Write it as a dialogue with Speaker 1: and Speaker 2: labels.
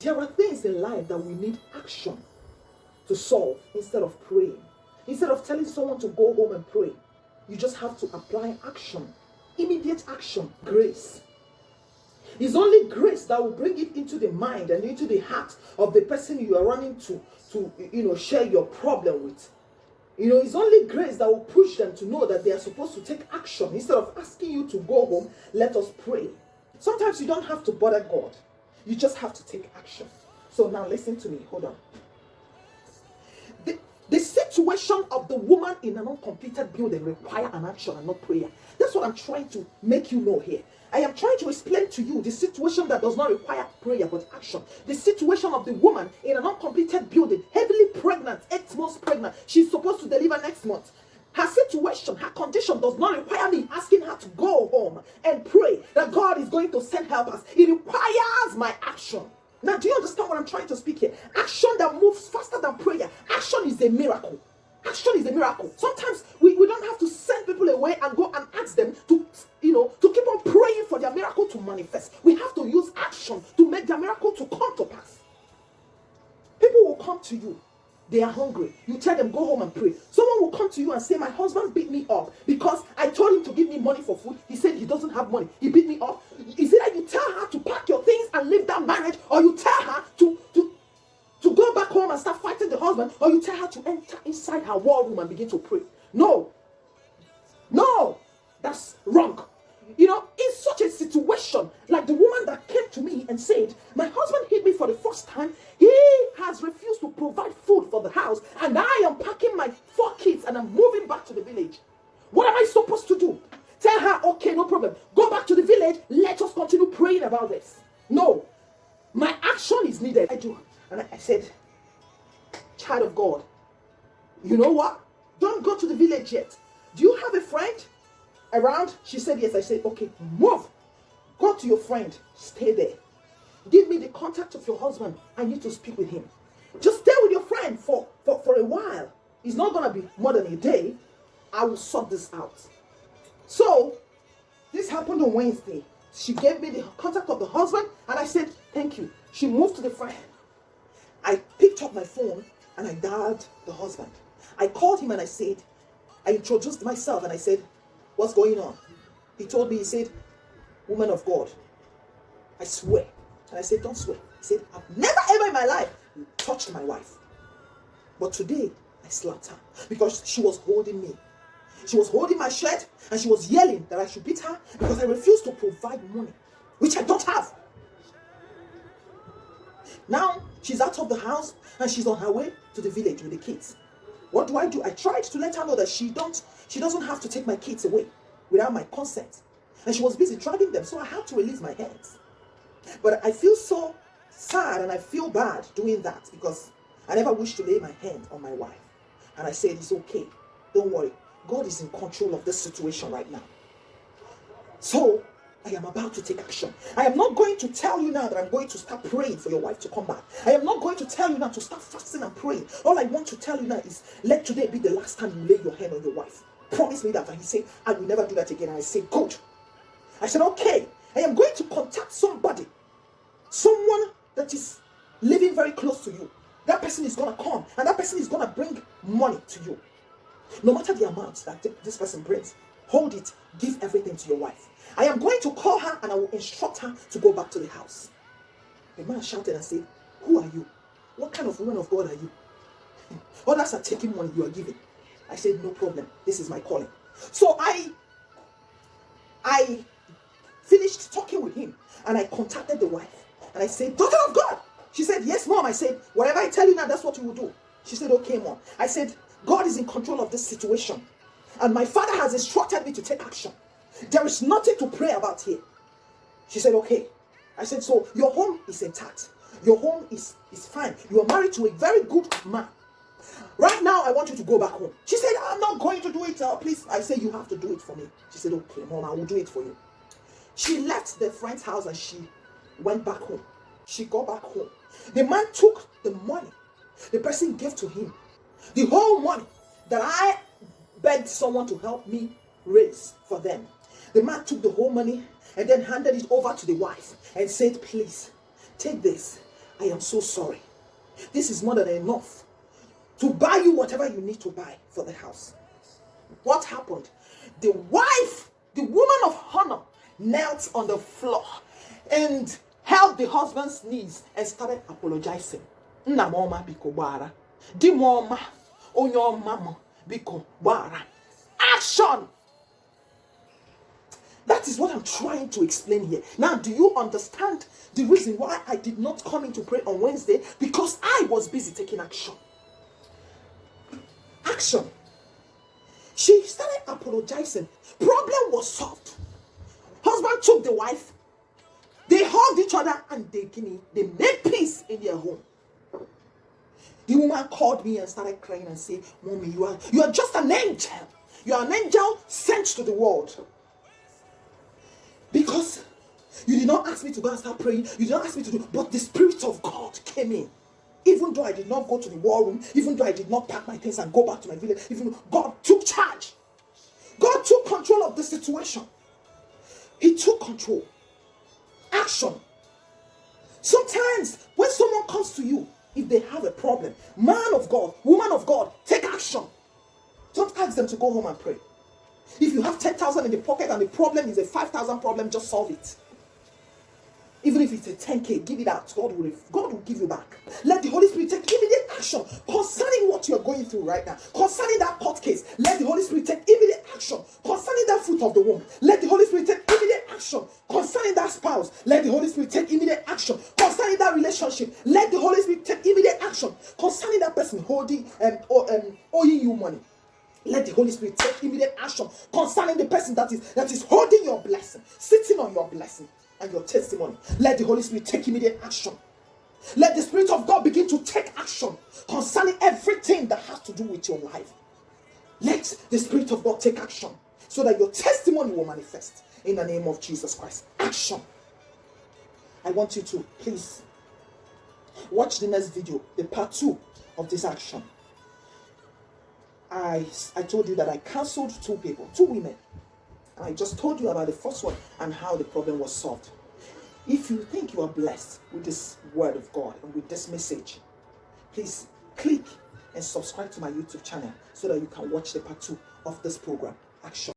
Speaker 1: There are things in life that we need action to solve instead of praying. Instead of telling someone to go home and pray, you just have to apply action, immediate action, grace. It's only grace that will bring it into the mind and into the heart of the person you are running to share your problem with. It's only grace that will push them to know that they are supposed to take action. Instead of asking you to go home, let us pray. Sometimes you don't have to bother God. You just have to take action. So now listen to me. Hold on. The situation of the woman in an uncompleted building require an action and not prayer. That's what I'm trying to make you know here. I am trying to explain to you the situation that does not require prayer but action. The situation of the woman in an uncompleted building, heavily pregnant, 8 months pregnant. She's supposed to deliver next month. Her situation, her condition does not require me asking her to go home and pray that God is going to send helpers. It requires my action. Now, do you understand what I'm trying to speak here? Action that moves faster than prayer. Action is a miracle. Action is a miracle. Sometimes we don't have to send people away and go and ask them to keep on praying for their miracle to manifest. We have to use action to make their miracle to come to pass. People will come to you. They are hungry. You tell them, go home and pray. Someone will come to you and say, my husband beat me up because I told him to give me money for food. He said he doesn't have money. He beat me up. Is it that you tell her to pack your things and leave that marriage, or you tell her to go back home and start fighting the husband, or you tell her to enter inside her war room and begin to pray? No, that's wrong. In such a situation, like the woman that came to me and said, my husband hit me for the first time. He has refused to provide food for the house, and I am packing my 4 kids and I'm moving back to the village. What am I supposed to do? Tell her, okay, no problem. Go back to the village. Let us continue praying about this. No, my action is needed. I do. And I said, child of God, you know what? Don't go to the village yet. Do you have a friend around? She said yes. I said, okay, move. Go to your friend. Stay there. Give me the contact of your husband. I need to speak with him. Just stay with your friend for a while. It's not going to be more than a day. I will sort this out. So, this happened on Wednesday. She gave me the contact of the husband, and I said, thank you. She moved to the friend. I picked up my phone, and I dialed the husband. I called him, and I introduced myself, and I said, what's going on? He told me, he said, woman of God, I swear. And I said, don't swear. He said, I've never ever in my life touched my wife. But today, I slapped her because she was holding me. She was holding my shirt and she was yelling that I should beat her because I refused to provide money, which I don't have. Now, she's out of the house and she's on her way to the village with the kids. What do? I tried to let her know that she doesn't have to take my kids away without my consent. And she was busy dragging them, so I had to release my hands. But I feel so sad and I feel bad doing that because I never wish to lay my hand on my wife. And I said, it's okay. Don't worry. God is in control of this situation right now. So, I am about to take action. I am not going to tell you now that I'm going to start praying for your wife to come back. I am not going to tell you now to start fasting and praying. All I want to tell you now is, let today be the last time you lay your hand on your wife. Promise me that. And he said, I will never do that again. And I said, good. I said, okay. I am going to contact somebody. Someone that is living very close to you. That person is going to come. And that person is going to bring money to you. No matter the amount that this person brings, hold it. Give everything to your wife. I am going to call her and I will instruct her to go back to the house. The man shouted and said, who are you? What kind of woman of God are you? Others are taking money you are giving. I said, no problem. This is my calling. So I finished talking with him and I contacted the wife. And I said, daughter of God. She said, yes, mom. I said, whatever I tell you now, that's what you will do. She said, okay, mom. I said, God is in control of this situation. And my father has instructed me to take action. There is nothing to pray about here. She said, okay. I said, so your home is intact. Your home is fine. You are married to a very good man. Right now, I want you to go back home. She said, I'm not going to do it. Please. I said, you have to do it for me. She said, okay, mom, I will do it for you. She left the friend's house and she went back home. She got back home. The man took the money the person gave to him. The whole money that I begged someone to help me raise for them. The man took the whole money and then handed it over to the wife and said, please, take this I am so sorry. This is more than enough to buy you whatever you need to buy for the house. What happened? The wife, the woman of honor, knelt on the floor and held the husband's knees and started apologizing. Nna mama biko bara. Di mama onyo mama biko bara. Action! That is what I'm trying to explain here. Now, do you understand the reason why I did not come in to pray on Wednesday? Because I was busy taking action. Action. She started apologizing. Problem was solved. Husband took the wife. They hugged each other and they made peace in their home. The woman called me and started crying and said, Mommy, you are just an angel. You are an angel sent to the world. Because you did not ask me to go and start praying. You did not ask me to do, but the Spirit of God came in. Even though I did not go to the war room, even though I did not pack my things and go back to my village, even God took charge. God took control of the situation. He took control. Action. Sometimes when someone comes to you, if they have a problem, man of God, woman of God, take action. Don't ask them to go home and pray. If you have 10,000 in the pocket and the problem is a 5,000 problem, just solve it. Even if it's a 10K, give it out. God will give you back. Let the Holy Spirit take immediate action concerning what you're going through right now. Concerning that court case, let the Holy Spirit take immediate action. Concerning that fruit of the womb, let the Holy Spirit take immediate action. Concerning that spouse, let the Holy Spirit take immediate action. Concerning that relationship, let the Holy Spirit take immediate action. Concerning that person owing you money, let the Holy Spirit take immediate action. Concerning the person that is holding your blessing, sitting on your blessing and your testimony, let the Holy Spirit take immediate action. Let the Spirit of God begin to take action concerning everything that has to do with your life. Let the Spirit of God take action so that your testimony will manifest in the name of Jesus Christ. Action. I want you to please watch the next video, the part 2 of this action. I told you that I counseled 2 people, 2 women. I just told you about the first one and how the problem was solved. If you think you are blessed with this word of God and with this message, please click and subscribe to my YouTube channel so that you can watch the part 2 of this program. Action.